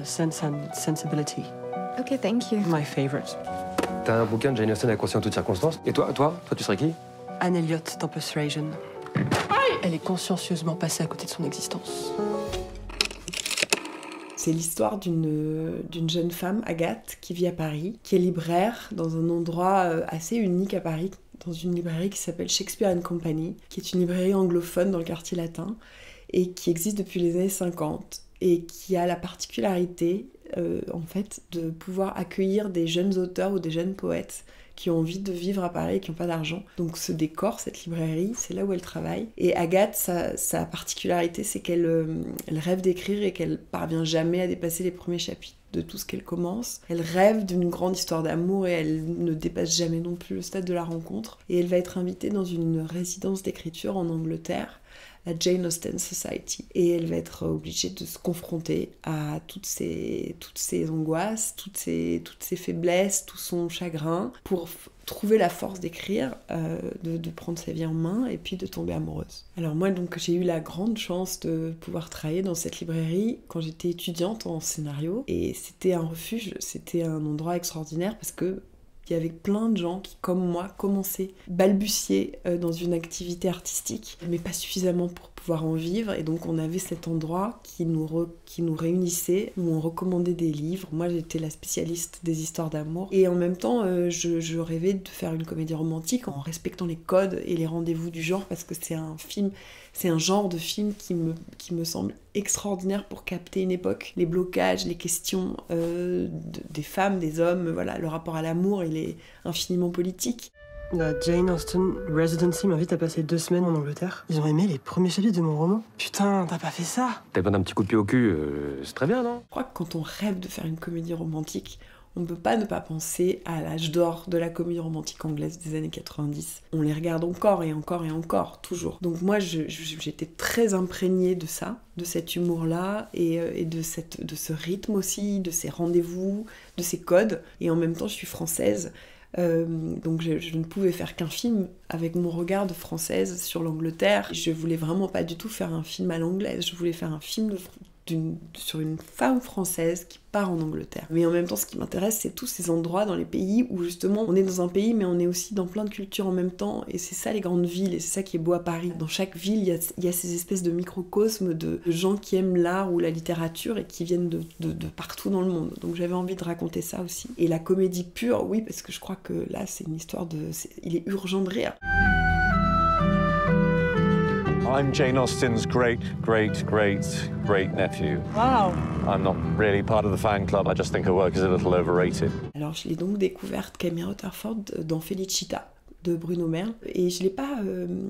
Sense and Sensibility. Ok, thank you. My favorite. T'as un bouquin de Jane Austen à conseiller en toutes circonstances. Et toi, tu serais qui? Anne Elliot dans Persuasion. Elle est consciencieusement passée à côté de son existence. C'est l'histoire d'une jeune femme, Agathe, qui vit à Paris, qui est libraire dans un endroit assez unique à Paris, dans une librairie qui s'appelle Shakespeare & Company, qui est une librairie anglophone dans le quartier latin, et qui existe depuis les années 50, et qui a la particularité, en fait, de pouvoir accueillir des jeunes auteurs ou des jeunes poètes qui ont envie de vivre à Paris et qui n'ont pas d'argent. Donc ce décor, cette librairie, c'est là où elle travaille. Et Agathe, sa particularité, c'est qu'elle elle rêve d'écrire et qu'elle parvient jamais à dépasser les premiers chapitres de tout ce qu'elle commence. Elle rêve d'une grande histoire d'amour et elle ne dépasse jamais non plus le stade de la rencontre. Et elle va être invitée dans une résidence d'écriture en Angleterre, la Jane Austen Society. Et elle va être obligée de se confronter à toutes ses angoisses, toutes ses faiblesses, tout son chagrin, pour trouver la force d'écrire, de prendre sa vie en main et puis de tomber amoureuse. Alors moi, donc, j'ai eu la grande chance de pouvoir travailler dans cette librairie quand j'étais étudiante en scénario. Et c'était un refuge, c'était un endroit extraordinaire parce que il y avait plein de gens qui, comme moi, commençaient, balbutier dans une activité artistique, mais pas suffisamment pour pouvoir en vivre. Et donc, on avait cet endroit qui nous réunissait, où on recommandait des livres. Moi, j'étais la spécialiste des histoires d'amour. Et en même temps, je rêvais de faire une comédie romantique en respectant les codes et les rendez-vous du genre, parce que c'est un genre de film qui me semble extraordinaire pour capter une époque. Les blocages, les questions des femmes, des hommes, voilà, le rapport à l'amour, il est infiniment politique. La Jane Austen Residency m'invite à passer 2 semaines en Angleterre. Ils ont aimé les premiers chapitres de mon roman. Putain, t'as pas fait ça? T'as besoin d'un petit coup de pied au cul, c'est très bien, non? Je crois que quand on rêve de faire une comédie romantique, on ne peut pas ne pas penser à l'âge d'or de la comédie romantique anglaise des années 90. On les regarde encore et encore et encore, toujours. Donc moi, j'étais très imprégnée de ça, de cet humour-là, et de ce rythme aussi, de ces rendez-vous, de ces codes. Et en même temps, je suis française, donc je ne pouvais faire qu'un film avec mon regard de française sur l'Angleterre. Je voulais vraiment pas du tout faire un film à l'anglaise, je voulais faire un film sur une femme française qui part en Angleterre. Mais en même temps, ce qui m'intéresse, c'est tous ces endroits dans les pays où justement on est dans un pays, mais on est aussi dans plein de cultures en même temps, et c'est ça les grandes villes, et c'est ça qui est beau à Paris. Dans chaque ville, il y a ces espèces de microcosmes de gens qui aiment l'art ou la littérature et qui viennent de partout dans le monde. Donc j'avais envie de raconter ça aussi. Et la comédie pure, oui, parce que je crois que là, c'est une histoire il est urgent de rire. I'm Jane Austen's great nephew. Wow. I'm not really part of the fan club, I just think her work is a little overrated. Alors je l'ai donc découverte, Camille Rutherford, dans Felicita de Bruno Merle, et je l'ai pas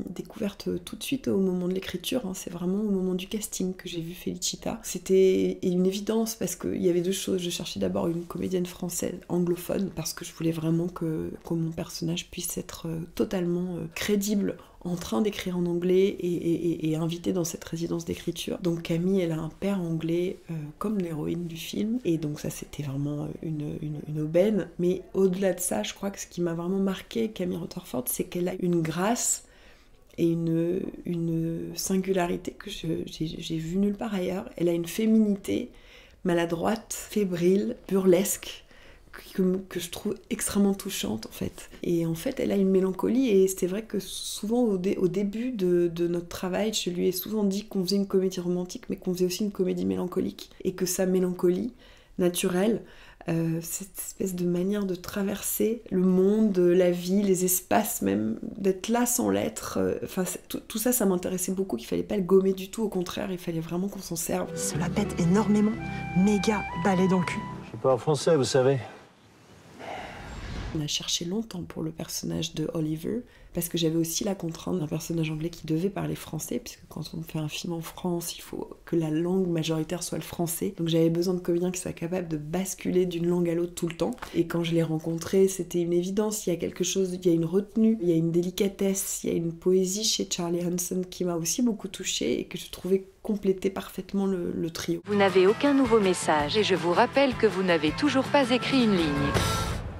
découverte tout de suite au moment de l'écriture, hein. C'est vraiment au moment du casting que j'ai vu Felicita. C'était une évidence parce qu'il y avait 2 choses. Je cherchais d'abord une comédienne française anglophone parce que je voulais vraiment que mon personnage puisse être totalement crédible, en train d'écrire en anglais et invitée dans cette résidence d'écriture. Donc Camille, elle a un père anglais comme l'héroïne du film, et donc ça c'était vraiment une aubaine. Mais au-delà de ça, je crois que ce qui m'a vraiment marqué Camille Rutherford, c'est qu'elle a une grâce et une singularité que j'ai vue nulle part ailleurs. Elle a une féminité maladroite, fébrile, burlesque, que je trouve extrêmement touchante en fait. Et en fait, elle a une mélancolie, et c'est vrai que souvent au début de notre travail, je lui ai souvent dit qu'on faisait une comédie romantique, mais qu'on faisait aussi une comédie mélancolique, et que sa mélancolie naturelle, cette espèce de manière de traverser le monde, la vie, les espaces même, d'être là sans l'être, tout ça, ça m'intéressait beaucoup, qu'il fallait pas le gommer du tout, au contraire, il fallait vraiment qu'on s'en serve. Cela pète énormément, méga balai dans le cul. Je parle français, vous savez. On a cherché longtemps pour le personnage de Oliver, parce que j'avais aussi la contrainte d'un personnage anglais qui devait parler français, puisque quand on fait un film en France, il faut que la langue majoritaire soit le français. Donc j'avais besoin de comédiens qui soient capables de basculer d'une langue à l'autre tout le temps. Et quand je l'ai rencontré, c'était une évidence. Il y a quelque chose, il y a une retenue, il y a une délicatesse, il y a une poésie chez Charlie Hanson qui m'a aussi beaucoup touchée et que je trouvais compléter parfaitement le trio. Vous n'avez aucun nouveau message et je vous rappelle que vous n'avez toujours pas écrit une ligne.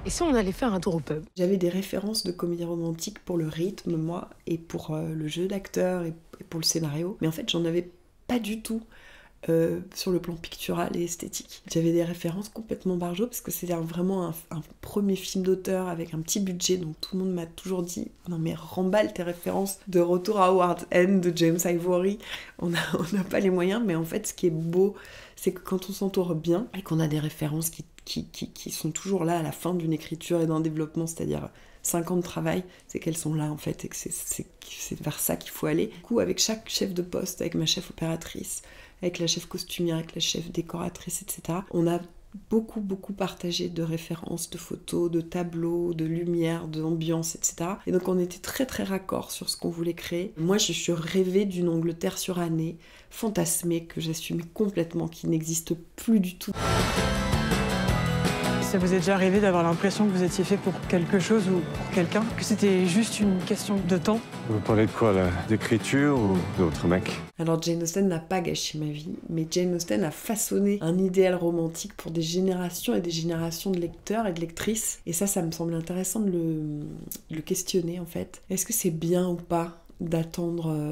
Et si on allait faire un tour au pub? J'avais des références de comédie romantique pour le rythme, moi, et pour le jeu d'acteur et pour le scénario. Mais en fait, j'en avais pas du tout sur le plan pictural et esthétique. J'avais des références complètement barjo parce que c'était vraiment un premier film d'auteur avec un petit budget, donc tout le monde m'a toujours dit « Non mais remballe tes références de Retour à Howard End de James Ivory, on n'a pas les moyens », mais en fait ce qui est beau, c'est que quand on s'entoure bien et qu'on a des références qui sont toujours là à la fin d'une écriture et d'un développement, c'est-à-dire 5 ans de travail, c'est qu'elles sont là en fait et que c'est vers ça qu'il faut aller. Du coup, avec chaque chef de poste, avec ma chef opératrice, avec la chef costumière, avec la chef décoratrice, etc., on a beaucoup partagé de références, de photos, de tableaux, de lumière, d'ambiance, etc. Et donc on était très raccord sur ce qu'on voulait créer. Moi, je suis rêvée d'une Angleterre surannée, fantasmée, que j'assumais complètement, qui n'existe plus du tout. Ça vous est déjà arrivé d'avoir l'impression que vous étiez fait pour quelque chose ou pour quelqu'un? Que c'était juste une question de temps? Vous parlez de quoi là? D'écriture ou d'autres mecs? Alors Jane Austen n'a pas gâché ma vie, mais Jane Austen a façonné un idéal romantique pour des générations et des générations de lecteurs et de lectrices. Et ça me semble intéressant de le questionner en fait. Est-ce que c'est bien ou pas d'attendre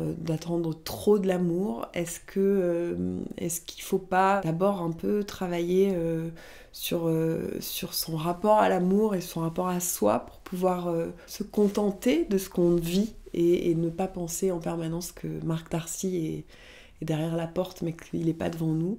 trop de l'amour? Est-ce qu'il faut pas d'abord un peu travailler sur son rapport à l'amour et son rapport à soi pour pouvoir se contenter de ce qu'on vit et ne pas penser en permanence que Marc Darcy est derrière la porte mais qu'il n'est pas devant nous?